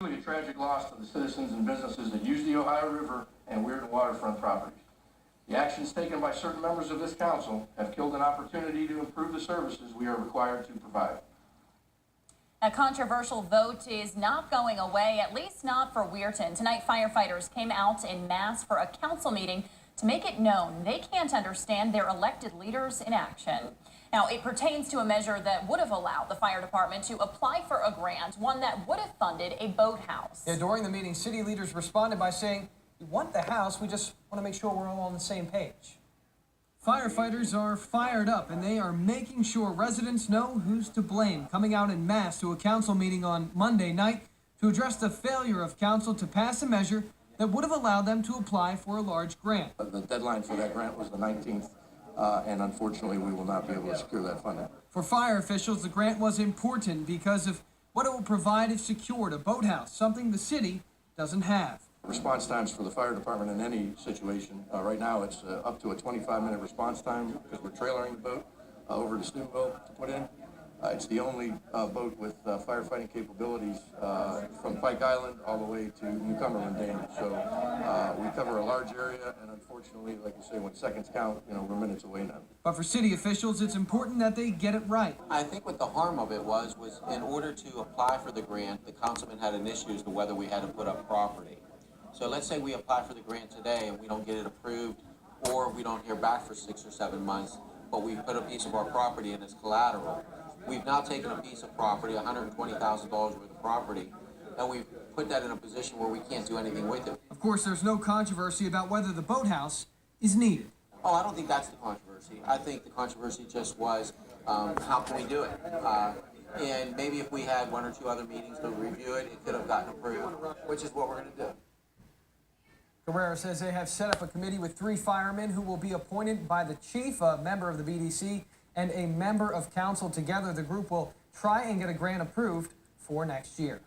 A tragic loss to the citizens and businesses that use the Ohio River and Weirton waterfront properties. The actions taken by certain members of this council have killed an opportunity to improve the services we are required to provide. A controversial vote is not going away, at least not for Weirton. Tonight, firefighters came out en masse for a council meeting to make it known they can't understand their elected leaders in action. Now, it pertains to a measure that would have allowed the fire department to apply for a grant, one that would have funded a boathouse. Yeah, during the meeting, city leaders responded by saying, "We want the house, we just want to make sure we're all on the same page." Firefighters are fired up, and they are making sure residents know who's to blame, coming out en masse to a council meeting on Monday night to address the failure of council to pass a measure that would have allowed them to apply for a large grant. The deadline for that grant was the 19th, and unfortunately we will not be able to secure that funding. For fire officials, the grant was important because of what it will provide if secured, a boathouse, something the city doesn't have. Response times for the fire department in any situation, right now it's up to a 25-minute response time because we're trailering the boat over to Steubenville to put in. It's the only boat with firefighting capabilities from Pike Island all the way to New Cumberland Dam. So we cover a large area, and unfortunately, like you say, when seconds count, we're minutes away now. But for city officials, it's important that they get it right. I think what the harm of it was in order to apply for the grant, the councilman had an issue as to whether we had to put up property. So let's say we apply for the grant today and we don't get it approved, or we don't hear back for 6 or 7 months, but we put a piece of our property in as collateral. We've now taken a piece of property, $120,000 worth of property, and we've put that in a position where we can't do anything with it. Of course, there's no controversy about whether the boathouse is needed. Oh, I don't think that's the controversy. I think the controversy just was, how can we do it? And maybe if we had 1 or 2 other meetings to review it, it could have gotten approved, which is what we're going to do. Carrera says they have set up a committee with 3 firemen who will be appointed by the chief, a member of the BDC, and a member of council. Together, the group will try and get a grant approved for next year.